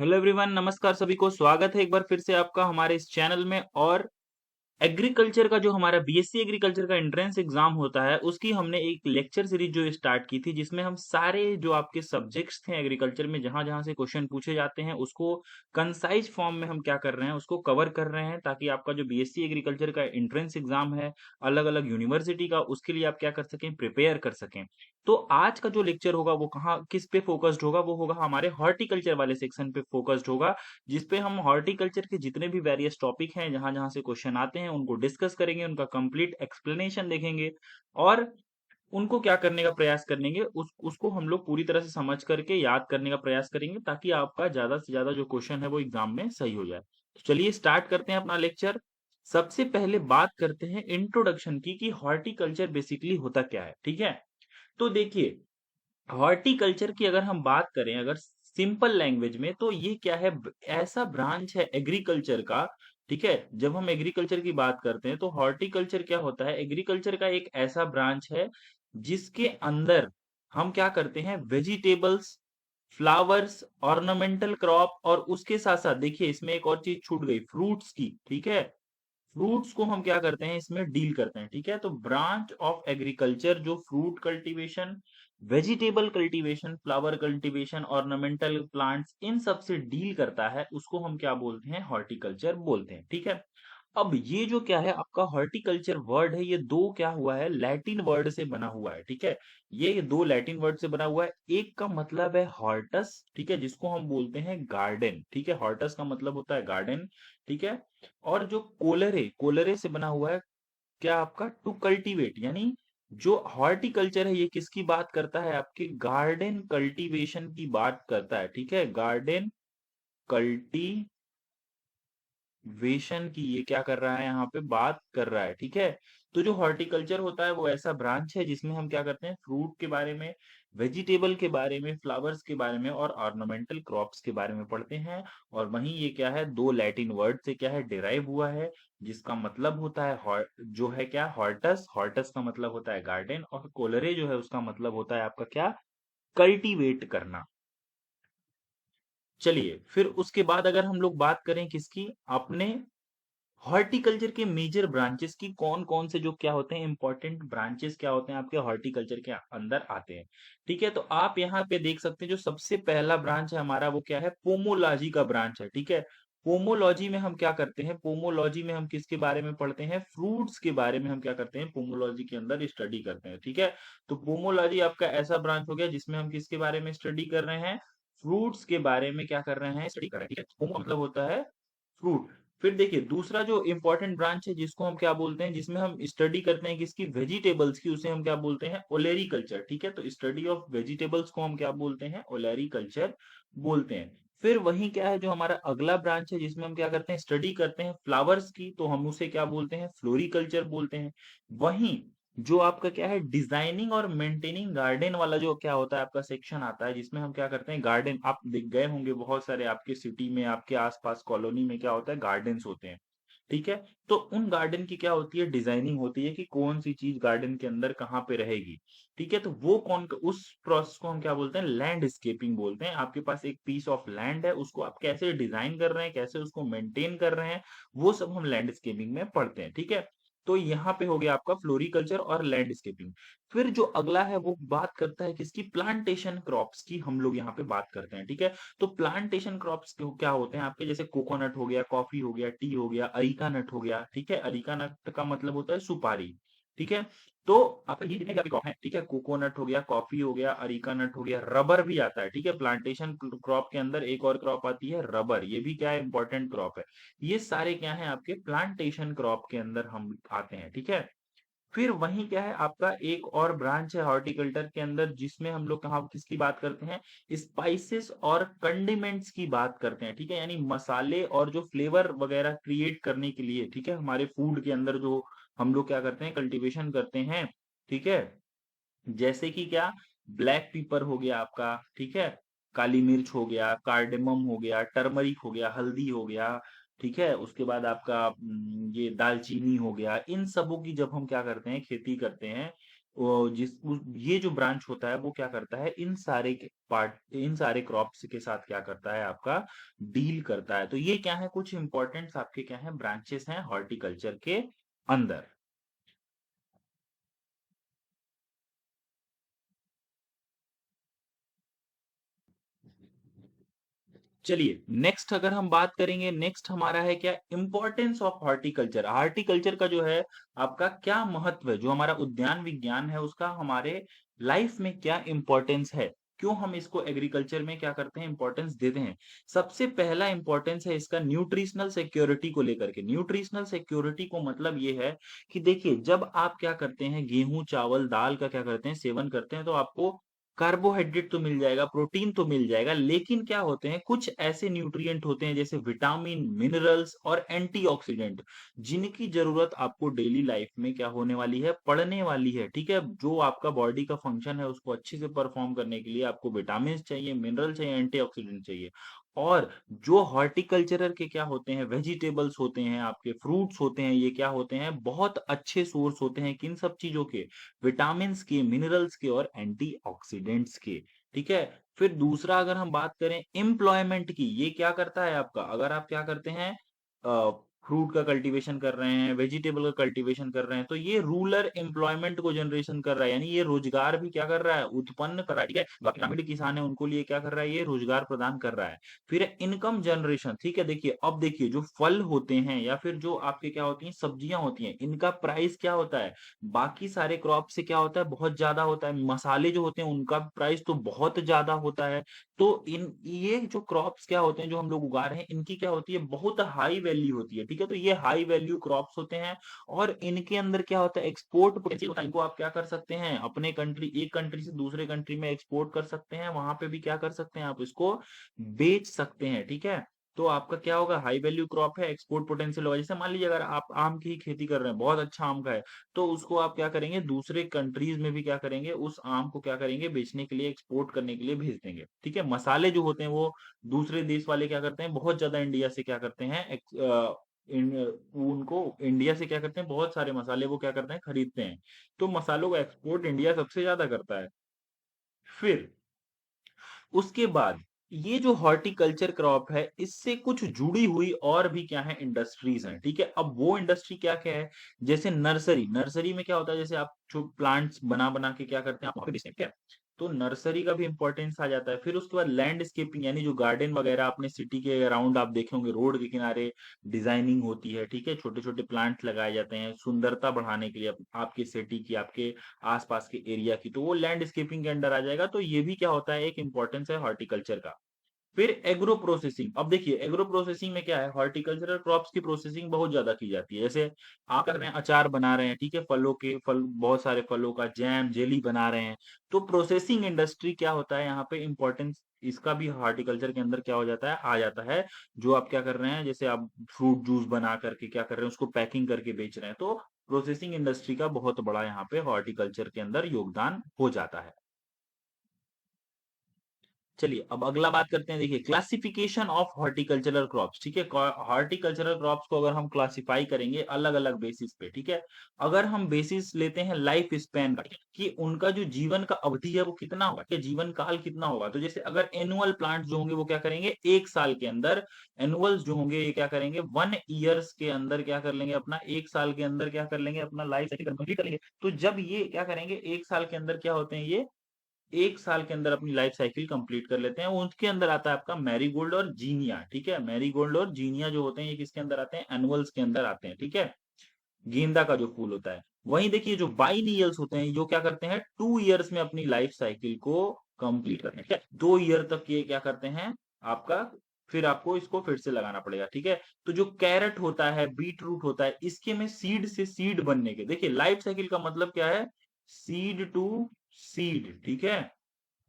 Hello everyone, नमस्कार सभी को। स्वागत है एक बार फिर से आपका हमारे इस चैनल में। और एग्रीकल्चर का जो हमारा बीएससी एग्रीकल्चर का एंट्रेंस एग्जाम होता है, उसकी हमने एक लेक्चर सीरीज जो स्टार्ट की थी, जिसमें हम सारे जो आपके सब्जेक्ट्स थे एग्रीकल्चर में जहां जहां से क्वेश्चन पूछे जाते हैं उसको कंसाइज फॉर्म में हम क्या कर रहे हैं, उसको कवर कर रहे हैं, ताकि आपका जो बीएससी एग्रीकल्चर का एंट्रेंस एग्जाम है अलग अलग यूनिवर्सिटी का, उसके लिए आप क्या कर सकें, प्रिपेयर कर सकें। तो आज का जो लेक्चर होगा वो कहाँ किस पे फोकस्ड होगा, वो होगा हमारे हॉर्टिकल्चर वाले सेक्शन पे फोकस्ड होगा, जिसपे हम हॉर्टिकल्चर के जितने भी वेरियस टॉपिक हैं जहां जहां से क्वेश्चन आते हैं उनको डिस्कस करेंगे, उनका कंप्लीट एक्सप्लेनेशन देखेंगे और उनको क्या करने का प्रयास करेंगे, उसको हम लोग पूरी तरह से समझ करके याद करने का प्रयास करेंगे, ताकि आपका ज्यादा से ज्यादा जो क्वेश्चन है वो एग्जाम में सही हो जाए। तो चलिए स्टार्ट करते हैं अपना लेक्चर। सबसे पहले बात करते हैं इंट्रोडक्शन की कि हॉर्टिकल्चर बेसिकली होता क्या है। ठीक है, तो देखिए, हॉर्टिकल्चर की अगर हम बात करें, अगर सिंपल लैंग्वेज में, तो ये क्या है, ऐसा ब्रांच है एग्रीकल्चर का। ठीक है, जब हम एग्रीकल्चर की बात करते हैं तो हॉर्टिकल्चर क्या होता है, एग्रीकल्चर का एक ऐसा ब्रांच है जिसके अंदर हम क्या करते हैं, वेजिटेबल्स, फ्लावर्स, ऑर्नामेंटल क्रॉप, और उसके साथ साथ देखिए इसमें एक और चीज छूट गई, फ्रूट्स की। ठीक है, फ्रूट्स को हम क्या करते हैं, इसमें डील करते हैं। ठीक है, तो ब्रांच ऑफ एग्रीकल्चर जो fruit cultivation, vegetable cultivation, flower cultivation, ornamental plants, इन सब से डील करता है, उसको हम क्या बोलते हैं, हॉर्टिकल्चर बोलते हैं। ठीक है, अब ये जो क्या है आपका हॉर्टिकल्चर वर्ड है, ये दो क्या हुआ है, लैटिन वर्ड से बना हुआ है। ठीक है, ये दो लैटिन वर्ड से बना हुआ है। एक का मतलब है हॉर्टस, ठीक है, जिसको हम बोलते हैं गार्डन। ठीक है, हॉर्टस का मतलब होता है गार्डन। ठीक है, और जो कोलरे, कोलरे से बना हुआ है क्या आपका, टू कल्टीवेट, यानी जो हॉर्टिकल्चर है ये किसकी बात करता है, आपके गार्डन कल्टीवेशन की बात करता है। ठीक है, गार्डन कल्टीवेशन की ये क्या कर रहा है, यहाँ पे बात कर रहा है। ठीक है, तो जो हॉर्टिकल्चर होता है वो ऐसा ब्रांच है जिसमें हम क्या करते हैं, फ्रूट के बारे में, वेजिटेबल के बारे में, फ्लावर्स के बारे में और ऑर्नामेंटल क्रॉप्स के बारे में पढ़ते हैं। और वहीं ये क्या है, दो लैटिन वर्ड से क्या है, डिराइव हुआ है, जिसका मतलब होता है जो है क्या, हॉर्टस, हॉर्टस का मतलब होता है गार्डन, और कोलरे जो है उसका मतलब होता है आपका क्या, कल्टीवेट करना। चलिए फिर उसके बाद अगर हम लोग बात करें किसकी, अपने हॉर्टिकल्चर के मेजर ब्रांचेस की, कौन कौन से जो क्या होते हैं, इंपॉर्टेंट ब्रांचेस क्या होते हैं आपके हॉर्टिकल्चर के अंदर आते हैं। ठीक है, तो आप यहाँ पे देख सकते हैं जो सबसे पहला ब्रांच है हमारा वो क्या है, पोमोलॉजी का ब्रांच है। ठीक है, पोमोलॉजी में हम क्या करते हैं, पोमोलॉजी में हम किसके बारे में पढ़ते हैं, फ्रूट्स के बारे में हम क्या करते हैं, पोमोलॉजी के अंदर स्टडी करते हैं। ठीक है, तो पोमोलॉजी आपका ऐसा ब्रांच हो गया जिसमें हम किसके बारे में स्टडी कर रहे हैं, फ्रूट्स के बारे में क्या कर रहे हैं, स्टडी कर रहे हैं। ठीक है, पोमो मतलब होता है फ्रूट। फिर देखिए दूसरा जो इंपॉर्टेंट ब्रांच है जिसको हम क्या बोलते हैं, जिसमें हम स्टडी करते हैं किसकी, वेजिटेबल्स की, उसे हम क्या बोलते हैं, ओलेरीकल्चर। ठीक है, तो स्टडी ऑफ वेजिटेबल्स को हम क्या बोलते हैं, ओलेरीकल्चर बोलते हैं। फिर वही क्या है, जो हमारा अगला ब्रांच है जिसमें हम क्या करते हैं, स्टडी करते हैं फ्लावर्स की, तो हम उसे क्या बोलते हैं, फ्लोरिकल्चर बोलते हैं। वहीं जो आपका क्या है, डिजाइनिंग और मेंटेनिंग गार्डन वाला जो क्या होता है आपका सेक्शन आता है, जिसमें हम क्या करते हैं, गार्डन, आप दिख गए होंगे बहुत सारे आपके सिटी में, आपके आसपास कॉलोनी में क्या होता है, गार्डन्स होते हैं। ठीक है, तो उन गार्डन की क्या होती है, डिजाइनिंग होती है कि कौन सी चीज गार्डन के अंदर कहाँ पे रहेगी। ठीक है, तो वो कौन, उस प्रोसेस को हम क्या बोलते हैं, लैंडस्केपिंग बोलते हैं। आपके पास एक पीस ऑफ लैंड है, उसको आप कैसे डिजाइन कर रहे हैं, कैसे उसको मेंटेन कर रहे हैं, वो सब हम लैंडस्केपिंग में पढ़ते हैं। ठीक है, तो यहाँ पे हो गया आपका फ्लोरिकल्चर और लैंडस्केपिंग। फिर जो अगला है वो बात करता है किसकी, प्लांटेशन क्रॉप्स की, हम लोग यहाँ पे बात करते हैं। ठीक है, तो प्लांटेशन क्रॉप्स क्या होते हैं आपके, जैसे कोकोनट हो गया, कॉफी हो गया, टी हो गया, अरिका नट हो गया। ठीक है, अरिका नट का मतलब होता है सुपारी। ठीक है, तो आपका ये जितने भी क्रॉप है, ठीक है, कोकोनट हो गया, कॉफी हो गया, अरिका नट हो गया, रबर भी आता है। ठीक है, प्लांटेशन क्रॉप के अंदर एक और क्रॉप आती है रबर, ये भी क्या है, इंपॉर्टेंट क्रॉप है। ये सारे क्या है आपके प्लांटेशन क्रॉप के अंदर हम आते हैं। ठीक है, फिर वहीं क्या है आपका एक और ब्रांच है हॉर्टिकल्चर के अंदर, जिसमें हम लोग कहाँ किसकी बात करते हैं, स्पाइसेस और कंडिमेंट्स की बात करते हैं। ठीक है, यानी मसाले और जो फ्लेवर वगैरह क्रिएट करने के लिए, ठीक है, हमारे फूड के अंदर जो हम लोग क्या करते हैं, कल्टीवेशन करते हैं। ठीक है, जैसे कि क्या, ब्लैक पीपर हो गया आपका, ठीक है, काली मिर्च हो गया, कार्डेमम हो गया, टर्मरिक हो गया, हल्दी हो गया। ठीक है, उसके बाद आपका ये दालचीनी हो गया, इन सबों की जब हम क्या करते हैं, खेती करते हैं, ये जो ब्रांच होता है वो क्या करता है, इन सारे क्रॉप्स के साथ क्या करता है, आपका डील करता है। तो ये क्या है, कुछ इंपॉर्टेंट आपके क्या है, ब्रांचेस हैं हॉर्टिकल्चर के अंदर। चलिए नेक्स्ट अगर हम बात करेंगे, नेक्स्ट हमारा है क्या, इंपॉर्टेंस ऑफ हॉर्टिकल्चर। हॉर्टिकल्चर का जो है आपका क्या महत्व है, जो हमारा उद्यान विज्ञान है उसका हमारे लाइफ में क्या इंपॉर्टेंस है, क्यों हम इसको एग्रीकल्चर में क्या करते हैं, इंपॉर्टेंस देते हैं। सबसे पहला इंपॉर्टेंस है इसका न्यूट्रिशनल सिक्योरिटी को लेकर के। न्यूट्रिशनल सिक्योरिटी को मतलब ये है कि देखिए, जब आप क्या करते हैं, गेहूं चावल दाल का क्या करते हैं, सेवन करते हैं, तो आपको कार्बोहाइड्रेट तो मिल जाएगा, प्रोटीन तो मिल जाएगा, लेकिन क्या होते हैं, कुछ ऐसे न्यूट्रिएंट होते हैं जैसे विटामिन, मिनरल्स और एंटीऑक्सीडेंट, जिनकी जरूरत आपको डेली लाइफ में क्या होने वाली है, पड़ने वाली है। ठीक है, जो आपका बॉडी का फंक्शन है उसको अच्छे से परफॉर्म करने के लिए आपको विटामिन चाहिए, मिनरल चाहिए, एंटीऑक्सीडेंट चाहिए। और जो हॉर्टिकल्चरर के क्या होते हैं, वेजिटेबल्स होते हैं, आपके फ्रूट्स होते हैं, ये क्या होते हैं, बहुत अच्छे सोर्स होते हैं किन सब चीजों के, विटामिन के, मिनरल्स के और एंटीऑक्सीडेंट्स के। ठीक है, फिर दूसरा अगर हम बात करें एम्प्लॉयमेंट की, ये क्या करता है आपका, अगर आप क्या करते हैं, फ्रूट का कल्टीवेशन कर रहे हैं, वेजिटेबल का कल्टीवेशन कर रहे हैं, तो ये रूरल एम्प्लॉयमेंट को जनरेशन कर रहा है, यानी ये रोजगार भी क्या कर रहा है, उत्पन्न कर रहा है। ठीक है, ग्रामीण किसान है उनको लिए क्या कर रहा है, ये रोजगार प्रदान कर रहा है। फिर इनकम जनरेशन। ठीक है, देखिए अब देखिए, जो फल होते हैं या फिर जो आपके क्या होती हैं, सब्जियां होती हैं, इनका प्राइस क्या होता है, बाकी सारे क्रॉप से क्या होता है, बहुत ज्यादा होता है। मसाले जो होते हैं उनका प्राइस तो बहुत ज्यादा होता है। तो इन ये जो क्रॉप्स क्या होते हैं, जो हम लोग उगा रहे हैं, इनकी क्या होती है, बहुत हाई वैल्यू होती है। ठीक है, तो ये हाई वैल्यू क्रॉप्स होते हैं, और इनके अंदर क्या होता है, एक्सपोर्ट पोटेंशियल होता है। इनको आप क्या कर सकते हैं, अपने कंट्री, एक कंट्री से दूसरे कंट्री में एक्सपोर्ट कर सकते हैं, वहां पे भी क्या कर सकते हैं, आप इसको बेच सकते हैं। ठीक है, तो आपका क्या होगा, हाई वैल्यू क्रॉप है, एक्सपोर्ट पोटेंशियल होगा। जैसे मान लीजिए अगर आप आम की ही खेती कर रहे हैं, बहुत अच्छा आम का है, तो उसको आप क्या करेंगे, दूसरे कंट्रीज में भी क्या करेंगे, उस आम को क्या करेंगे, बेचने के लिए, एक्सपोर्ट करने के लिए भेज देंगे। ठीक है, मसाले जो होते हैं वो दूसरे देश वाले क्या करते हैं, बहुत ज्यादा इंडिया से क्या करते हैं, इन, उनको इंडिया से क्या करते हैं, बहुत सारे मसाले वो क्या करते हैं, खरीदते हैं। तो मसालों का एक्सपोर्ट इंडिया सबसे ज्यादा करता है। फिर उसके बाद ये जो हॉर्टिकल्चर क्रॉप है, इससे कुछ जुड़ी हुई और भी क्या है, इंडस्ट्रीज हैं। ठीक है, अब वो इंडस्ट्री क्या क्या है, जैसे नर्सरी। नर्सरी में क्या होता है, जैसे आप जो प्लांट्स बना बना के क्या करते हैं, आप वहाँ पे बेचते हैं। ठीक है, तो नर्सरी का भी इंपॉर्टेंस आ जाता है। फिर उसके बाद लैंडस्केपिंग, यानी जो गार्डन वगैरह अपने सिटी के अराउंड आप देखे होंगे, रोड के किनारे डिजाइनिंग होती है। ठीक है, छोटे छोटे प्लांट्स लगाए जाते हैं सुंदरता बढ़ाने के लिए, आपके सिटी की, आपके आसपास के एरिया की, तो वो लैंडस्केपिंग के अंडर आ जाएगा। तो ये भी क्या होता है, एक इंपॉर्टेंस है हॉर्टिकल्चर का। फिर एग्रो प्रोसेसिंग। अब देखिए, एग्रो प्रोसेसिंग में क्या है, हॉर्टिकल्चरल क्रॉप्स की प्रोसेसिंग बहुत ज्यादा की जाती है। जैसे आप कर रहे हैं, अचार बना रहे हैं, ठीक है, फलों के, फल, बहुत सारे फलों का जैम जेली बना रहे हैं, तो प्रोसेसिंग इंडस्ट्री क्या होता है, यहाँ पे इंपॉर्टेंस इसका भी हॉर्टिकल्चर के अंदर क्या हो जाता है, आ जाता है। जो आप क्या कर रहे हैं, जैसे आप फ्रूट जूस बना करके क्या कर रहे हैं, उसको पैकिंग करके बेच रहे हैं, तो प्रोसेसिंग इंडस्ट्री का बहुत बड़ा यहाँ पे हॉर्टिकल्चर के अंदर योगदान हो जाता है। चलिए अब अगला बात करते हैं, देखिए क्लासिफिकेशन ऑफ हॉर्टिकल्चरल क्रॉप्स। ठीक है, हॉर्टिकल्चरल क्रॉप्स को अगर हम क्लासिफाई करेंगे अलग अलग बेसिस पे। ठीक है, अगर हम बेसिस लेते हैं लाइफ स्पैन का, कि उनका जो जीवन का अवधि है वो कितना होगा, कि जीवन काल कितना होगा, तो जैसे अगर एनुअल प्लांट जो होंगे वो क्या करेंगे, एक साल के अंदर, एनुअल्स जो होंगे ये क्या करेंगे, 1 ईयर्स के अंदर क्या कर लेंगे, अपना एक साल के अंदर क्या कर लेंगे, अपना लाइफ साइकिल कंप्लीट कर लेंगे। तो जब ये क्या करेंगे, एक साल के अंदर क्या होते हैं, ये एक साल के अंदर अपनी लाइफ साइकिल कंप्लीट कर लेते हैं। उनके अंदर आता है आपका मैरीगोल्ड और जीनिया। ठीक है, मैरीगोल्ड और जीनिया जो होते हैं ये किसके अंदर आते हैं, एनुअल्स के अंदर आते हैं। ठीक है, गेंदा का जो फूल होता है। वहीं देखिए जो बाइनियल्स होते हैं, जो क्या करते हैं, 2 ईयर्स में अपनी लाइफ साइकिल को कंप्लीट करते हैं। ठीक है, 2 ईयर तक ये क्या करते हैं आपका, फिर आपको इसको फिर से लगाना पड़ेगा। ठीक है, तो जो कैरेट होता है, बीट रूट होता है, इसके में सीड से सीड बनने के, देखिए लाइफ साइकिल का मतलब क्या है, सीड टू सीड। ठीक है,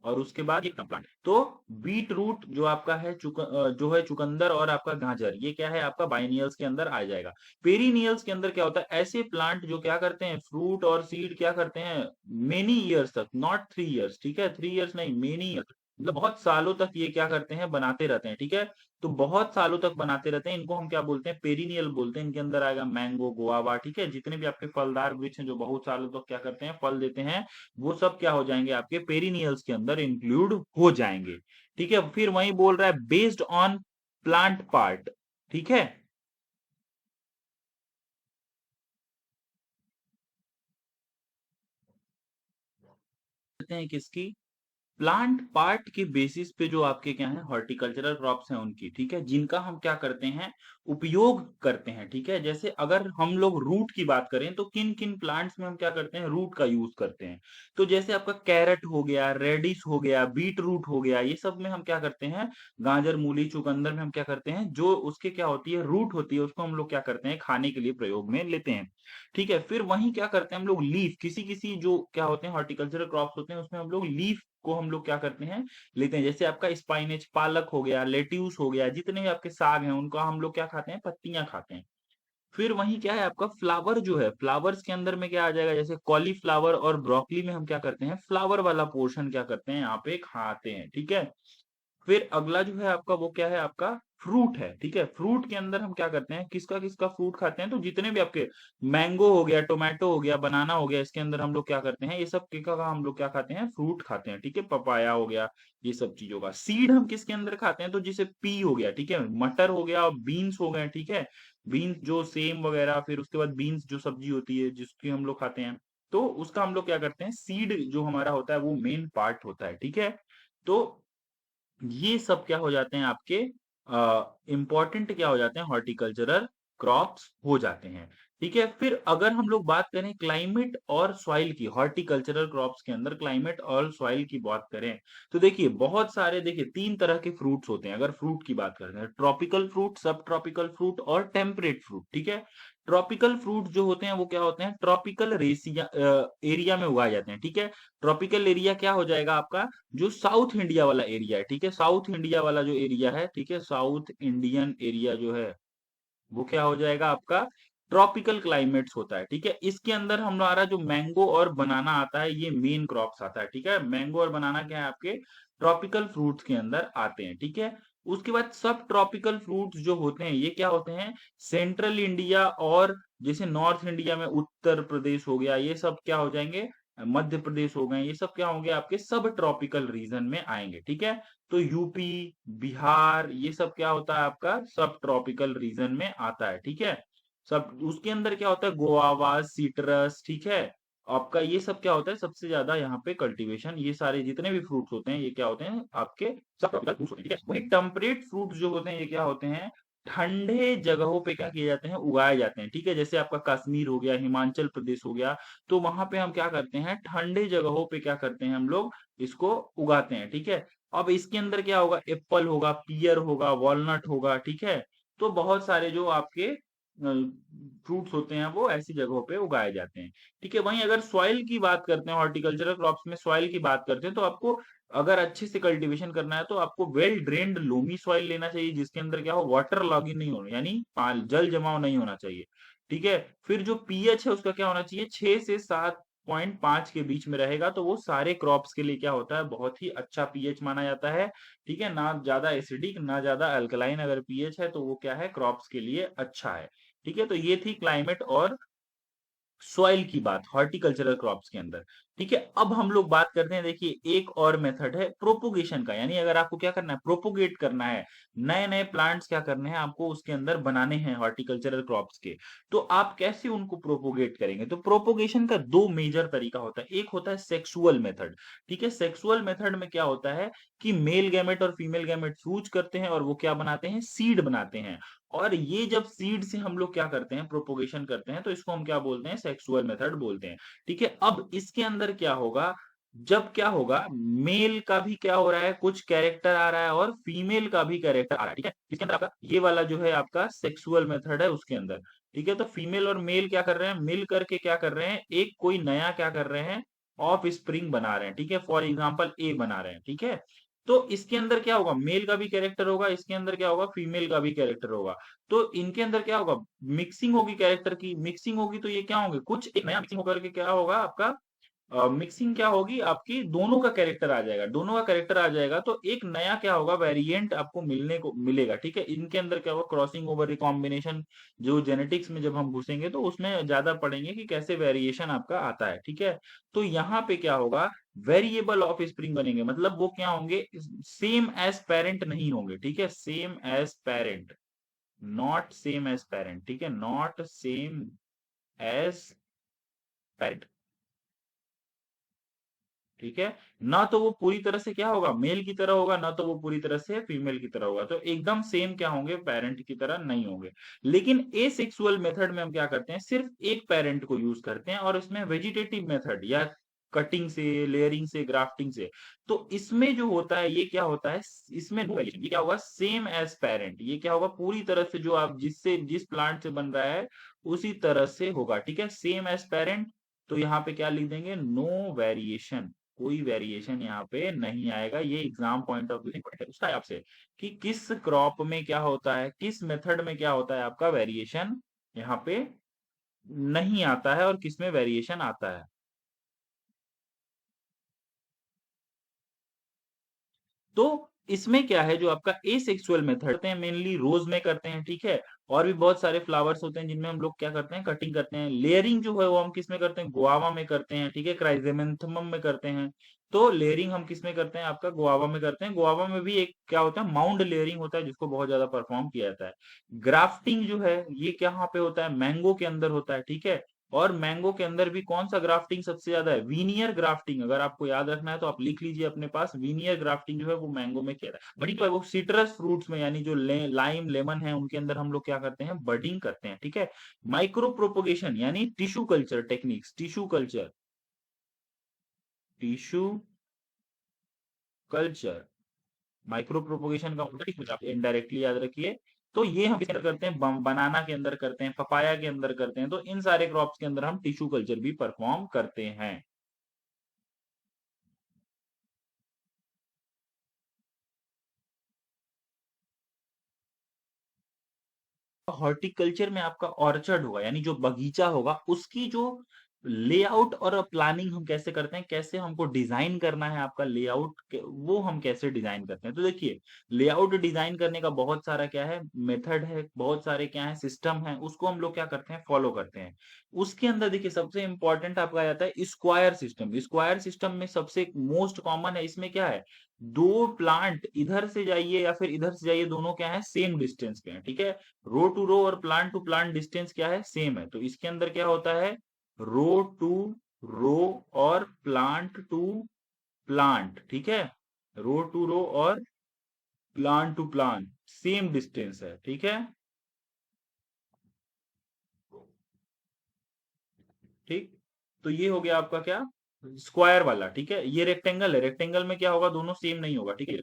और उसके बाद ये प्लांट, तो बीट रूट जो आपका है, जो है चुकंदर और आपका गाजर, ये क्या है आपका बाइनियल्स के अंदर आ जाएगा। पेरिनियल्स के अंदर क्या होता है, ऐसे प्लांट जो क्या करते हैं, फ्रूट और सीड क्या करते हैं, मेनी ईयर्स तक, नॉट 3 ईयर्स। ठीक है, 3 ईयर्स नहीं, मेनी ईयर्स, मतलब बहुत सालों तक ये क्या करते हैं, बनाते रहते हैं, ठीक है। तो बहुत सालों तक बनाते रहते हैं, इनको हम क्या बोलते हैं, पेरिनियल बोलते हैं। इनके अंदर आएगा मैंगो, गुआवा, ठीक है। जितने भी आपके फलदार वृक्ष हैं जो बहुत सालों तक क्या करते हैं, फल देते हैं, वो सब क्या हो जाएंगे, आपके पेरिनियल्स के अंदर इंक्लूड हो जाएंगे, ठीक है। फिर वही बोल रहा है बेस्ड ऑन प्लांट पार्ट, ठीक है। कहते हैं किसकी, प्लांट पार्ट के बेसिस पे जो आपके क्या है, हॉर्टिकल्चरल क्रॉप्स हैं उनकी, ठीक है, जिनका हम क्या करते हैं, उपयोग करते हैं, ठीक है। जैसे अगर हम लोग रूट की बात करें तो किन किन प्लांट्स में हम क्या करते हैं, रूट का यूज करते हैं। तो जैसे आपका कैरेट हो गया, रेडिश हो गया, बीट रूट हो गया, ये सब में हम क्या करते हैं, गाजर, मूली, चुकंदर में हम क्या करते हैं, जो उसके क्या होती है, रूट होती है, उसको हम लोग क्या करते हैं, खाने के लिए प्रयोग में लेते हैं, ठीक है। फिर वहीं क्या करते हैं हम लोग, लीफ, किसी किसी जो क्या होते हैं हॉर्टिकल्चरल क्रॉप्स होते हैं, उसमें हम लोग लीफ को हम लोग क्या करते हैं, लेते हैं। जैसे आपका स्पाइनेच, पालक हो गया, लेट्यूस हो गया, जितने भी आपके साग हैं उनका हम लोग क्या खाते हैं, पत्तियां खाते हैं। फिर वहीं क्या है आपका फ्लावर जो है, फ्लावर्स के अंदर में क्या आ जाएगा, जैसे कॉलीफ्लावर और ब्रोकली में हम क्या करते हैं, फ्लावर वाला पोर्शन क्या करते हैं, यहाँ पे खाते हैं, ठीक है। फिर अगला जो है आपका वो क्या है, आपका फ्रूट है, ठीक है। फ्रूट के अंदर हम क्या करते हैं, किसका किसका फ्रूट खाते हैं, तो जितने भी आपके मैंगो हो गया, टोमेटो हो गया, बनाना हो गया, इसके अंदर हम लोग क्या करते हैं, ये सब का हम लोग क्या खाते हैं, फ्रूट खाते हैं, ठीक है। पपाया हो गया, ये सब चीजों का सीड हम किसके अंदर खाते हैं, तो जैसे पी हो गया, ठीक है, मटर हो गया और बीन्स हो गए, ठीक है। बीन्स जो सेम वगैरह, फिर उसके बाद बीन्स जो सब्जी होती है जिसकी हम लोग खाते हैं, तो उसका हम लोग क्या करते हैं, सीड जो हमारा होता है वो मेन पार्ट होता है, ठीक है। तो ये सब क्या हो जाते हैं आपके इंपॉर्टेंट क्या हो जाते हैं, हॉर्टिकल्चरल क्रॉप्स हो जाते हैं, ठीक है। फिर अगर हम लोग बात करें क्लाइमेट और सॉइल की, हॉर्टिकल्चरल क्रॉप्स के अंदर क्लाइमेट और सॉइल की बात करें, तो देखिए बहुत सारे, देखिए तीन तरह के फ्रूट्स होते हैं। अगर फ्रूट की बात करते हैं, ट्रॉपिकल फ्रूट, सब ट्रॉपिकल फ्रूट और टेम्परेट फ्रूट, ठीक है। ट्रॉपिकल फ्रूट जो होते हैं वो क्या होते हैं, ट्रॉपिकल रेसिया एरिया में उगाए जाते हैं, ठीक है। ट्रॉपिकल एरिया क्या हो जाएगा आपका, जो साउथ इंडिया वाला एरिया है, ठीक है। साउथ इंडिया वाला जो एरिया है, ठीक है, साउथ इंडियन एरिया जो है वो क्या हो जाएगा आपका, ट्रॉपिकल क्लाइमेट्स होता है, ठीक है। इसके अंदर हमारा जो मैंगो और बनाना आता है, ये मेन क्रॉप्स आता है, ठीक है। मैंगो और बनाना क्या है, आपके ट्रॉपिकल फ्रूट्स के अंदर आते हैं, ठीक है। उसके बाद सब ट्रॉपिकल फ्रूट्स जो होते हैं ये क्या होते हैं, सेंट्रल इंडिया और जैसे नॉर्थ इंडिया में उत्तर प्रदेश हो गया, ये सब क्या हो जाएंगे, मध्य प्रदेश हो गए, ये सब क्या होंगे, आपके सब ट्रॉपिकल रीजन में आएंगे, ठीक है। तो यूपी, बिहार, ये सब क्या होता है आपका, सब ट्रॉपिकल रीजन में आता है, ठीक है। सब उसके अंदर क्या होता है, गोआवा, सीट्रस, ठीक है। आपका ये सब क्या होता है, सबसे ज्यादा यहाँ पे कल्टीवेशन, ये सारे जितने भी फ्रूट्स होते हैं ये क्या होते हैं आपके, सब ट्रॉपिकल फ्रूट्स होते हैं, ठीक है। वही टेम्परेट फ्रूट्स जो होते हैं ये क्या होते हैं, ठंडे जगहों पे क्या किए जाते हैं, उगाए जाते हैं, ठीक है। जैसे आपका कश्मीर हो गया, हिमाचल प्रदेश हो गया, तो वहां पे हम क्या करते हैं, ठंडे जगहों पे क्या करते हैं हम लोग, इसको उगाते हैं, ठीक है। अब इसके अंदर क्या होगा, एप्पल होगा, पियर होगा, वॉलनट होगा, ठीक है। तो बहुत सारे जो आपके फ्रूट्स होते हैं वो ऐसी जगहों पे उगाए जाते हैं, ठीक है। वहीं अगर सॉइल की बात करते हैं, हॉर्टिकल्चरल क्रॉप्स में सॉइल की बात करते हैं, तो आपको अगर अच्छे से कल्टीवेशन करना है तो आपको वेल ड्रेन्ड लोमी सॉइल लेना चाहिए, जिसके अंदर क्या हो, वाटर लॉगिंग नहीं हो, यानी जल जमाव नहीं होना चाहिए, ठीक है। फिर जो पीएच है उसका क्या होना चाहिए, 6 से 7.5 के बीच में रहेगा, तो वो सारे क्रॉप्स के लिए क्या होता है, बहुत ही अच्छा पीएच माना जाता है, ठीक है। ना ज्यादा एसिडिक ना ज्यादा अल्कलाइन, अगर पीएच है तो वो क्या है, क्रॉप्स के लिए अच्छा है, ठीक है। तो ये थी क्लाइमेट और सॉइल की बात हॉर्टिकल्चरल क्रॉप्स के अंदर, ठीक है। अब हम लोग बात करते हैं, देखिए एक और मेथड है प्रोपोगेशन का, यानी अगर आपको क्या करना है, प्रोपोगेट करना है, नए नए प्लांट्स क्या करने हैं आपको, उसके अंदर बनाने हैं हॉर्टिकल्चरल क्रॉप्स के, तो आप कैसे उनको प्रोपोगेट करेंगे। तो प्रोपोगेशन का दो मेजर तरीका होता है, एक होता है सेक्सुअल मेथड, ठीक है। सेक्सुअल मेथड में क्या होता है कि मेल गैमेट और फीमेल गैमेट फ्यूज करते हैं और वो क्या बनाते हैं, सीड बनाते हैं। और ये जब सीड से हम लोग क्या करते हैं, प्रोपोगेशन करते हैं, तो इसको हम क्या बोलते हैं, सेक्सुअल मेथड बोलते हैं, ठीक है। अब इसके अंदर क्या होगा, जब क्या होगा, मेल का भी क्या हो रहा है, कुछ कैरेक्टर आ रहा है और फीमेल का भी कैरेक्टर आ रहा है, ठीक है। इसके अंदर आपका ये वाला जो है आपका सेक्सुअल मेथड है उसके अंदर, ठीक है। तो फीमेल और मेल क्या कर रहे हैं, मिल करके क्या कर रहे हैं, एक कोई नया क्या कर रहे हैं, ऑफ स्प्रिंग बना रहे हैं, ठीक है। फॉर एग्जाम्पल ए बना रहे हैं, ठीक है। तो इसके अंदर क्या होगा, मेल का भी कैरेक्टर होगा, इसके अंदर क्या होगा, फीमेल का भी कैरेक्टर होगा। तो इनके अंदर क्या होगा, मिक्सिंग होगी, कैरेक्टर की मिक्सिंग होगी, तो ये क्या होंगे, कुछ एक नया मिक्सिंग होकर के क्या होगा आपका, मिक्सिंग क्या होगी आपकी, दोनों का कैरेक्टर आ जाएगा, दोनों का कैरेक्टर आ जाएगा तो एक नया क्या होगा, वेरिएंट आपको मिलने को मिलेगा। ठीक है, इनके अंदर क्या होगा, क्रॉसिंग ओवर रिकॉम्बिनेशन, जो जेनेटिक्स में जब हम घुसेंगे तो उसमें ज्यादा पढ़ेंगे कि कैसे वेरिएशन आपका आता है। ठीक है, तो यहाँ पे क्या होगा, वेरिएबल ऑफ स्प्रिंग बनेंगे, मतलब वो क्या होंगे, सेम एज पेरेंट नहीं होंगे। ठीक है, same as parent, not same as parent. ठीक है, नॉट सेम एज पेरेंट। ठीक है, ना तो वो पूरी तरह से क्या होगा, मेल की तरह होगा, ना तो वो पूरी तरह से फीमेल की तरह होगा, तो एकदम सेम क्या होंगे, पेरेंट की तरह नहीं होंगे। लेकिन एसेक्सुअल मेथड में हम क्या करते हैं, सिर्फ एक पेरेंट को यूज करते हैं, और इसमें वेजिटेटिव मेथड या कटिंग से, लेयरिंग से, ग्राफ्टिंग से, तो इसमें जो होता है ये क्या होता है, इसमें no variation, ये क्या होगा, सेम एज पेरेंट, ये क्या होगा, पूरी तरह से जो आप जिससे जिस प्लांट से बन रहा है उसी तरह से होगा। ठीक है, सेम एज पेरेंट, तो यहाँ पे क्या लिख देंगे, नो वेरिएशन, कोई वेरिएशन यहाँ पे नहीं आएगा। ये एग्जाम पॉइंट ऑफ व्यू से पूछता है आपसे कि किस क्रॉप में क्या होता है, किस मेथड में क्या होता है, आपका वेरिएशन यहाँ पे नहीं आता है और किस में वेरिएशन आता है। तो इसमें क्या है, जो आपका एसेक्सुअल मेथड होते हैं, मेनली रोज में करते हैं। ठीक है, और भी बहुत सारे फ्लावर्स होते हैं जिनमें हम लोग क्या करते हैं, कटिंग करते हैं। लेयरिंग जो है वो हम किस में करते हैं, गुआवा में करते हैं। ठीक है, क्राइजेमेंथमम में करते हैं। तो लेयरिंग हम किस में करते हैं, आपका गुआवा में करते हैं। गुआवा में भी एक क्या होता है, माउंड लेयरिंग होता है, जिसको बहुत ज्यादा परफॉर्म किया जाता है। ग्राफ्टिंग जो है ये कहाँ पे होता है, मैंगो के अंदर होता है। ठीक है, और मैंगो के अंदर भी कौन सा ग्राफ्टिंग सबसे ज्यादा है, वीनियर ग्राफ्टिंग। अगर आपको याद रखना है तो आप लिख लीजिए अपने पास, वीनियर ग्राफ्टिंग जो है वो मैंगो में किया जाता है। बड़ी तो है वो सिट्रस फ्रूट्स में, यानी जो लाइम लेमन है उनके अंदर हम लोग क्या करते हैं, बडिंग करते हैं। ठीक है, माइक्रो प्रोपोगेशन यानी tissue culture techniques, tissue culture, tissue culture, micro propagation का मतलब आप इनडायरेक्टली याद रखिए। तो ये हम किसके अंदर करते हैं, बनाना के अंदर करते हैं, पपाया के अंदर करते हैं, तो इन सारे क्रॉप्स के अंदर हम टिश्यू कल्चर भी परफॉर्म करते हैं। हॉर्टिकल्चर में आपका ऑर्चर्ड होगा, यानी जो बगीचा होगा उसकी जो लेआउट और प्लानिंग हम कैसे करते हैं, कैसे हमको डिजाइन करना है आपका लेआउट, वो हम कैसे डिजाइन करते हैं। तो देखिए, लेआउट डिजाइन करने का बहुत सारा क्या है, मेथड है, बहुत सारे क्या है, सिस्टम है, उसको हम लोग क्या करते हैं, फॉलो करते हैं। उसके अंदर देखिए सबसे इंपॉर्टेंट आपका आ जाता है स्क्वायर सिस्टम। स्क्वायर सिस्टम में सबसे मोस्ट कॉमन है, इसमें क्या है, दो प्लांट इधर से जाइए या फिर इधर से जाइए, दोनों क्या है, सेम डिस्टेंस पे है। ठीक है, रो टू रो और प्लांट टू प्लांट डिस्टेंस क्या है, सेम है। तो इसके अंदर क्या होता है, रो टू रो और प्लांट टू प्लांट। ठीक है, रो टू रो और plant to plant same distance है। ठीक है, ठीक, तो ये हो गया आपका क्या, स्क्वायर वाला। ठीक है, ये रेक्टेंगल है, रेक्टेंगल में क्या होगा, दोनों सेम नहीं होगा। ठीक है,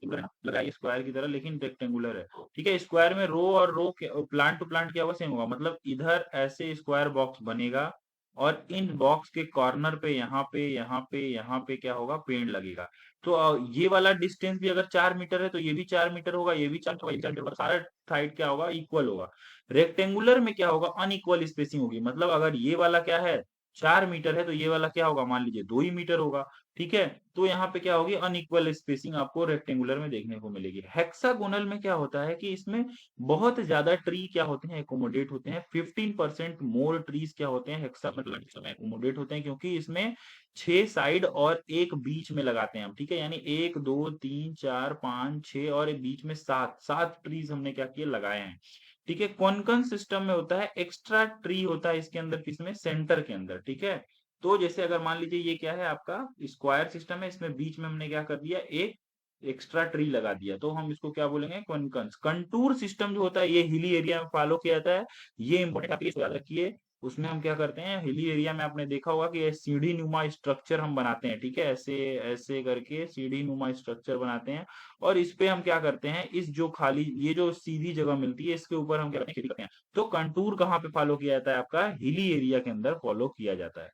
लगाइए स्क्वायर की तरह, लेकिन रेक्टेंगुलर है। ठीक है, स्क्वायर में रो और रो प्लांट टू प्लांट क्या होगा, सेम होगा, मतलब इधर ऐसे स्क्वायर बॉक्स बनेगा और इन बॉक्स के कॉर्नर पे यहाँ पे यहाँ पे यहाँ पे क्या होगा, पेड़ लगेगा। तो ये वाला डिस्टेंस भी अगर 4 मीटर है तो ये भी 4 मीटर होगा, ये भी 4 होगा, ये 4 मीटर होगा, सारा साइड क्या होगा, इक्वल होगा। रेक्टेंगुलर में क्या होगा, अनइक्वल स्पेसिंग होगी, मतलब अगर ये वाला क्या है, 4 मीटर है, तो ये वाला क्या होगा, मान लीजिए 2 ही मीटर होगा। ठीक है, तो यहाँ पे क्या होगी, अनइक्वल स्पेसिंग आपको रेक्टेंगुलर में देखने को मिलेगी। हेक्सागोनल में क्या होता है कि इसमें बहुत ज्यादा ट्री क्या होते हैं, एकोमोडेट होते हैं। 15% मोर ट्रीज क्या होते हैं, हेक्सा मतलब एकोमोडेट होते हैं, क्योंकि इसमें 6 साइड और एक बीच में लगाते हैं हम। ठीक है, यानी 1 2 3 4 5 6 और एक बीच में 7 7 ट्रीज हमने क्या किए, लगाए हैं। ठीक है, कॉन्कन सिस्टम में होता है, एक्स्ट्रा ट्री होता है इसके अंदर, किसमें, सेंटर के अंदर। ठीक है, तो जैसे अगर मान लीजिए ये क्या है आपका, स्क्वायर सिस्टम है, इसमें बीच में हमने क्या कर दिया, एक एक्स्ट्रा ट्री लगा दिया, तो हम इसको क्या बोलेंगे, कॉन्कन्स। कंटूर सिस्टम जो होता है ये हिली एरिया में फॉलो किया जाता है। ये इंपॉर्टेंट आप याद रखिए। उसमें हम क्या करते हैं, हिली एरिया में आपने देखा होगा कि सीढ़ी नुमा स्ट्रक्चर हम बनाते हैं। ठीक है, ऐसे ऐसे करके सीढ़ी नुमा स्ट्रक्चर बनाते हैं, और इस पे हम क्या करते हैं, इस जो खाली ये जो सीधी जगह मिलती है इसके ऊपर हम क्या करते हैं, खेती करते हैं। तो कंटूर कहाँ पे फॉलो किया जाता है, आपका हिली एरिया के अंदर फॉलो किया जाता है।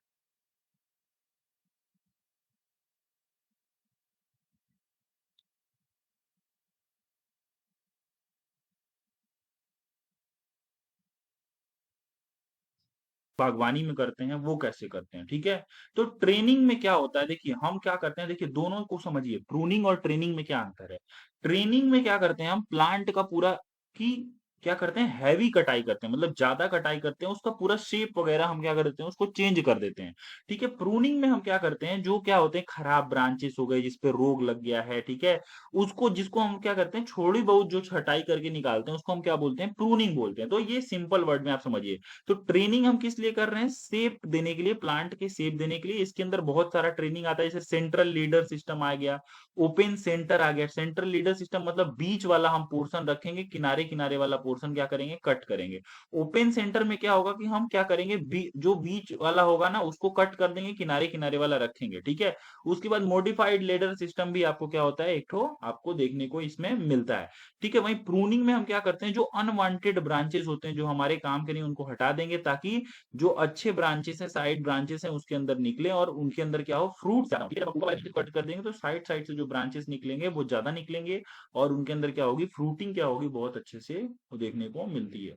बागवानी में करते हैं वो कैसे करते हैं, ठीक है। तो ट्रेनिंग में क्या होता है, देखिए हम क्या करते हैं, देखिए दोनों को समझिए, प्रूनिंग और ट्रेनिंग में क्या अंतर है। ट्रेनिंग में क्या करते हैं, हम प्लांट का पूरा की क्या करते हैं, हैवी कटाई करते हैं, मतलब ज्यादा कटाई करते हैं, उसका पूरा शेप वगैरह हम क्या करते हैं, उसको चेंज कर देते हैं, ठीक है। प्रूनिंग में हम क्या करते हैं, जो क्या होते हैं खराब ब्रांचेस हो गए जिसपे रोग लग गया है, ठीक है, उसको जिसको हम क्या करते हैं, थोड़ी बहुत जो छटाई करके निकालते हैं उसको हम क्या बोलते हैं, प्रूनिंग बोलते हैं। तो ये सिंपल वर्ड में आप समझिए। तो ट्रेनिंग हम किस लिए कर रहे हैं, शेप देने के लिए, प्लांट के शेप देने के लिए। इसके अंदर बहुत सारा ट्रेनिंग आता है, जैसे सेंट्रल लीडर सिस्टम आ गया, ओपन सेंटर आ गया। सेंट्रल लीडर सिस्टम मतलब बीच वाला हम पोर्शन रखेंगे, किनारे किनारे वाला पोर्शन क्या करेंगे, कट करेंगे। ओपन सेंटर में क्या होगा कि हम क्या करेंगे, जो बीच वाला होगा ना उसको कट कर देंगे, किनारे किनारे वाला रखेंगे, ठीक है। उसके बाद मॉडिफाइड लेडर सिस्टम भी आपको क्या होता है, एक ठो आपको देखने को इसमें मिलता है, ठीक है। वहीं प्रूनिंग में हम क्या करते हैं, जो अनवांटेड ब्रांचेस होते हैं जो हमारे काम के नहीं, उनको हटा देंगे, ताकि जो अच्छे ब्रांचेस हैं, साइड ब्रांचेस हैं, उसके अंदर निकले और उनके अंदर क्या हो, फ्रूट ज्यादा हो, ठीक है। ऊपर वाले कट कर देंगे तो साइड साइड से जो ब्रांचेस निकलेंगे वो ज्यादा निकलेंगे, और उनके अंदर क्या होगी, फ्रूटिंग क्या होगी, बहुत अच्छे से वो देखने को मिलती है।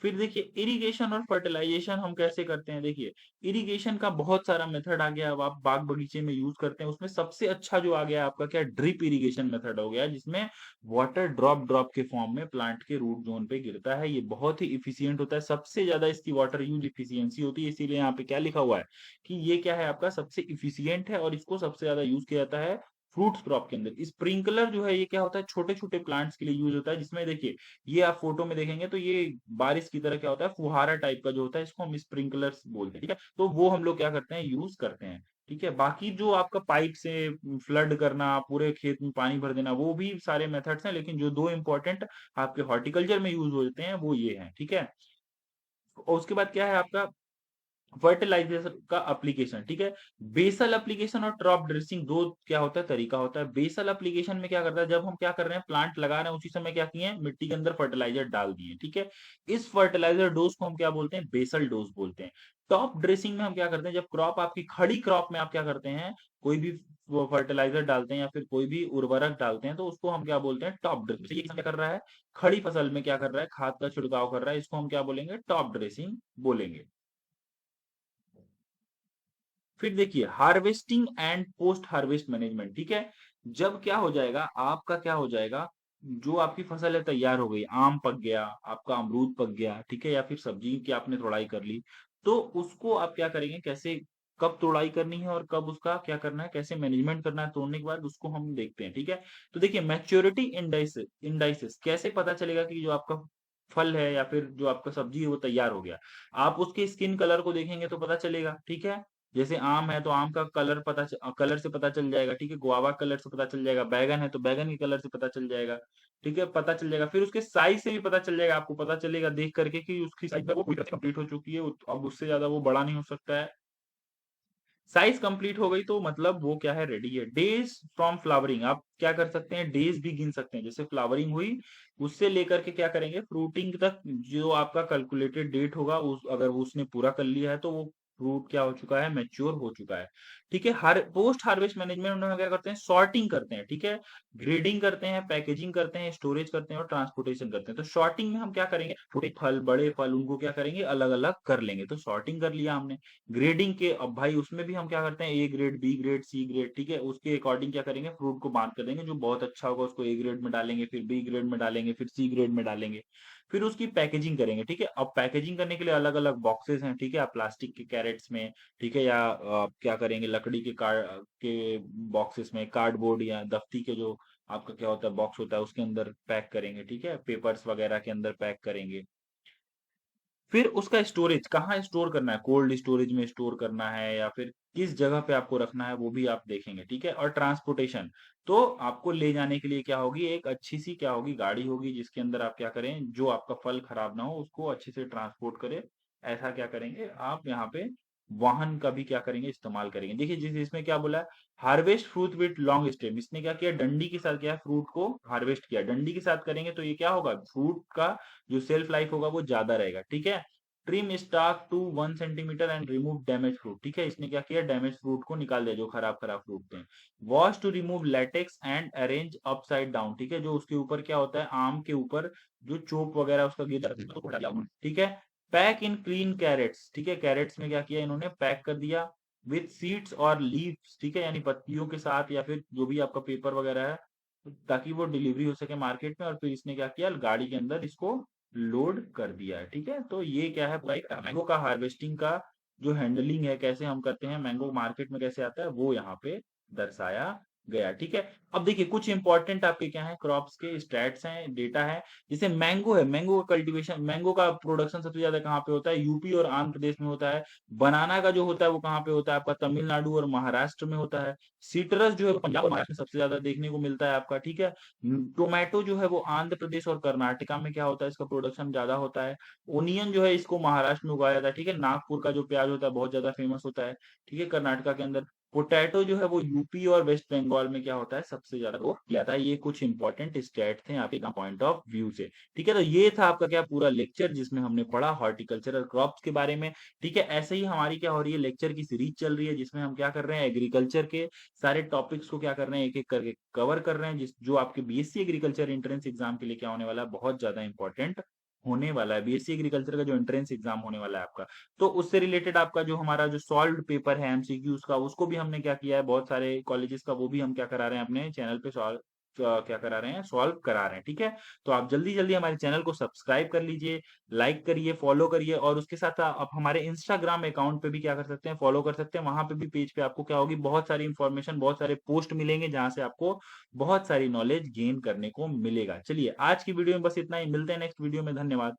फिर देखिए इरिगेशन और फर्टिलाइजेशन हम कैसे करते हैं, देखिए इरिगेशन का बहुत सारा मेथड आ गया, अब आप बाग बगीचे में यूज करते हैं। उसमें सबसे अच्छा जो आ गया आपका क्या, ड्रिप इरिगेशन मेथड हो गया, जिसमें वाटर ड्रॉप ड्रॉप के फॉर्म में प्लांट के रूट जोन पे गिरता है। ये बहुत ही इफिशियंट होता है, सबसे ज्यादा इसकी वाटर यूज इफिशियंसी होती है, इसीलिए यहाँ पे क्या लिखा हुआ है कि ये क्या है आपका सबसे इफिशियंट है, और इसको सबसे ज्यादा यूज किया जाता है फ्रूट्स क्रॉप के अंदर। स्प्रिंकलर जो है ये क्या होता है, छोटे छोटे प्लांट्स के लिए यूज होता है, जिसमें देखिए ये आप फोटो में देखेंगे तो ये बारिश की तरह क्या होता है, फुहारा टाइप का जो होता है, इसको हम स्प्रिंकलर्स बोलते हैं, ठीक है। तो वो हम लोग क्या करते हैं, यूज करते हैं, ठीक है। बाकी जो आपका पाइप से फ्लड करना, पूरे खेत में पानी भर देना, वो भी सारे मेथड्स हैं, लेकिन जो दो इंपॉर्टेंट आपके हॉर्टिकल्चर में यूज होते हैं वो ये हैं, ठीक है। और उसके बाद क्या है आपका फर्टिलाइजर का एप्लीकेशन, ठीक है। बेसल एप्लीकेशन और ड्रॉप ड्रेसिंग दो क्या होता है, तरीका होता है। बेसल एप्लीकेशन में क्या करता है, जब हम क्या कर रहे हैं, प्लांट लगा रहे हैं, उसी समय क्या किए हैं, मिट्टी के अंदर फर्टिलाइजर डाल दिए, ठीक है। इस फर्टिलाइजर डोज को हम क्या बोलते हैं, बेसल डोज बोलते हैं। टॉप ड्रेसिंग में हम क्या करते हैं, जब क्रॉप आपकी खड़ी क्रॉप में आप क्या करते हैं, कोई भी वो फर्टिलाइजर डालते हैं या फिर कोई भी उर्वरक डालते हैं, तो उसको हम क्या बोलते हैं, टॉप ड्रेसिंग। ये किसान क्या कर रहा है, खड़ी फसल में क्या कर रहा है, खाद का छिड़काव कर रहा है, इसको हम क्या बोलेंगे, टॉप ड्रेसिंग बोलेंगे। फिर देखिए harvesting and post harvest management, ठीक है। जब क्या हो जाएगा, आपका क्या हो जाएगा, जो आपकी फसल है तैयार हो गई, आम पक गया, आपका अमरूद पक गया, ठीक है, या फिर सब्जी की आपने तोड़ाई कर ली, तो उसको आप क्या करेंगे, कैसे कब तोड़ाई करनी है और कब उसका क्या करना है, कैसे मैनेजमेंट करना है तोड़ने के बाद, उसको हम देखते हैं, ठीक है। तो देखिए मैच्योरिटी इंडाइसिस इंडाइसिस कैसे पता चलेगा कि जो आपका फल है या फिर जो आपका सब्जी है वो तैयार हो गया। आप उसके स्किन कलर को देखेंगे तो पता चलेगा, ठीक है। जैसे आम है तो आम का कलर कलर से पता चल जाएगा, ठीक है। गुआवा कलर से पता चल जाएगा, बैगन है तो बैगन के कलर से पता चल जाएगा, ठीक है, पता चल जाएगा। फिर उसके साइज से भी पता चल जाएगा, आपको पता चलेगा देख करके कि उसकी साइज वो पूरी तरह कंप्लीट हो चुकी है, अब उससे ज्यादा वो बड़ा नहीं हो सकता है। साइज कंप्लीट हो गई तो मतलब वो क्या है, रेडी है। डेज फ्रॉम फ्लावरिंग आप क्या कर सकते हैं, डेज भी गिन सकते हैं, जैसे फ्लावरिंग हुई उससे लेकर के क्या करेंगे, फ्रूटिंग तक जो आपका कैलकुलेटेड डेट होगा, उस अगर वो उसने पूरा कर लिया है तो वो फ्रूट क्या हो चुका है, मैच्योर हो चुका है, ठीक है। हर पोस्ट हार्वेस्ट मैनेजमेंट में क्या करते हैं, सॉर्टिंग करते हैं, ठीक है, ग्रेडिंग करते हैं, पैकेजिंग करते हैं, स्टोरेज करते हैं और ट्रांसपोर्टेशन करते हैं। तो सॉर्टिंग में हम क्या करेंगे, छोटे फल बड़े फल उनको क्या करेंगे, अलग अलग कर लेंगे, तो सॉर्टिंग कर लिया हमने। ग्रेडिंग के अब भाई उसमें भी हम क्या करते हैं, A grade, B grade, C grade, ठीक है, उसके अकॉर्डिंग क्या करेंगे, फ्रूट को बांट कर देंगे, जो बहुत अच्छा होगा उसको ए ग्रेड में डालेंगे, फिर बी ग्रेड में डालेंगे, फिर सी ग्रेड में डालेंगे। फिर उसकी पैकेजिंग करेंगे, ठीक है। अब पैकेजिंग करने के लिए अलग अलग बॉक्सेस हैं, ठीक है, आप प्लास्टिक के कैरेट्स में, ठीक है, या आप क्या करेंगे, लकड़ी के के बॉक्सेस में, कार्डबोर्ड या दफ्ती के जो आपका क्या होता है बॉक्स होता है उसके अंदर पैक करेंगे, ठीक है, पेपर्स वगैरह के अंदर पैक करेंगे। फिर उसका स्टोरेज कहाँ स्टोर करना है, कोल्ड स्टोरेज में स्टोर करना है या फिर किस जगह पे आपको रखना है वो भी आप देखेंगे, ठीक है। और ट्रांसपोर्टेशन, तो आपको ले जाने के लिए क्या होगी, एक अच्छी सी क्या होगी, गाड़ी होगी, जिसके अंदर आप क्या करें, जो आपका फल खराब ना हो उसको अच्छे से ट्रांसपोर्ट करे। ऐसा क्या करेंगे आप यहाँ पे, वाहन का भी क्या करेंगे, इस्तेमाल करेंगे। देखिए जिस इसमें क्या बोला है, harvest fruit with long stem, इसने क्या किया, डंडी के साथ क्या फ्रूट को हार्वेस्ट किया, डंडी के साथ करेंगे तो ये क्या होगा, फ्रूट का जो सेल्फ लाइफ होगा वो ज्यादा रहेगा, ठीक है। Trim stalk to 1 centimetre and remove damage fruit, ठीक है, इसने क्या किया, डैमेज फ्रूट को निकाल दिया, जो खराब खराब फ्रूट थे। Wash to remove latex and arrange upside down, ठीक है, जो उसके ऊपर क्या होता है, आम के ऊपर जो चोप वगैरह उसका गिर जाता है उसको हटा दिया, ठीक है। पैक इन क्लीन कैरेट्स, ठीक है, कैरेट्स में क्या किया इन्होंने, पैक कर दिया विथ सीड्स और लीव्स, ठीक है, यानी पत्तियों के साथ या फिर जो भी आपका पेपर वगैरह है, ताकि वो डिलीवरी हो सके मार्केट में। और फिर इसने क्या किया, गाड़ी के अंदर इसको लोड कर दिया है, ठीक है। तो ये क्या है, भाई मैंगो का हार्वेस्टिंग का जो हैंडलिंग है, कैसे हम करते हैं, मैंगो मार्केट में कैसे आता है, वो यहाँ पे दर्शाया गया, ठीक है। अब देखिए कुछ इंपॉर्टेंट आपके क्या है, क्रॉप्स के स्टैट्स हैं, डेटा है। जैसे मैंगो है, मैंगो का कल्टीवेशन, मैंगो का प्रोडक्शन सबसे ज्यादा कहाँ पे होता है, यूपी और आंध्र प्रदेश में होता है। बनाना का जो होता है वो कहाँ पे होता है, आपका तमिलनाडु और महाराष्ट्र में होता है। सिट्रस जो है पंजाब और महाराष्ट्र में सबसे ज्यादा देखने को मिलता है आपका, ठीक है। टोमेटो जो है वो आंध्र प्रदेश और कर्नाटका में क्या होता है, इसका प्रोडक्शन ज्यादा होता है। ओनियन जो है इसको महाराष्ट्र में उगाया जाता है, ठीक है। नागपुर का जो प्याज होता है बहुत ज्यादा फेमस होता है, ठीक है, कर्नाटका के अंदर। पोटैटो जो है वो यूपी और वेस्ट बंगाल में क्या होता है, सबसे ज्यादा वो किया जाता है। ये कुछ इंपॉर्टेंट स्टेट थे आपके पॉइंट ऑफ व्यू से, ठीक है। तो ये था आपका क्या पूरा लेक्चर, जिसमें हमने पढ़ा हॉर्टिकल्चरल क्रॉप्स के बारे में, ठीक है। ऐसे ही हमारी क्या हो रही है, लेक्चर की सीरीज चल रही है, जिसमें हम क्या कर रहे हैं, एग्रीकल्चर के सारे टॉपिक्स को क्या कर रहे हैं, एक एक करके कवर कर रहे हैं, जिस जो आपके बीएससी एग्रीकल्चर एंट्रेंस एग्जाम के लिए क्या होने वाला है, बहुत ज्यादा इंपॉर्टेंट होने वाला है। बीएससी एग्रीकल्चर का जो एंट्रेंस एग्जाम होने वाला है आपका, तो उससे रिलेटेड आपका जो हमारा जो सॉल्व्ड पेपर है एमसीक्यूज का, उसको भी हमने क्या किया है, बहुत सारे कॉलेजेस का, वो भी हम क्या करा रहे हैं अपने चैनल पे सॉल्व, क्या करा रहे हैं, सॉल्व करा रहे हैं, ठीक है। तो आप जल्दी जल्दी हमारे चैनल को सब्सक्राइब कर लीजिए, लाइक करिए, फॉलो करिए, और उसके साथ आप हमारे इंस्टाग्राम अकाउंट पे भी क्या कर सकते हैं, फॉलो कर सकते हैं। वहां पे भी पेज पे आपको क्या होगी, बहुत सारी इंफॉर्मेशन, बहुत सारे पोस्ट मिलेंगे, जहां से आपको बहुत सारी नॉलेज गेन करने को मिलेगा। चलिए आज की वीडियो में बस इतना ही, मिलते हैं नेक्स्ट वीडियो में, धन्यवाद।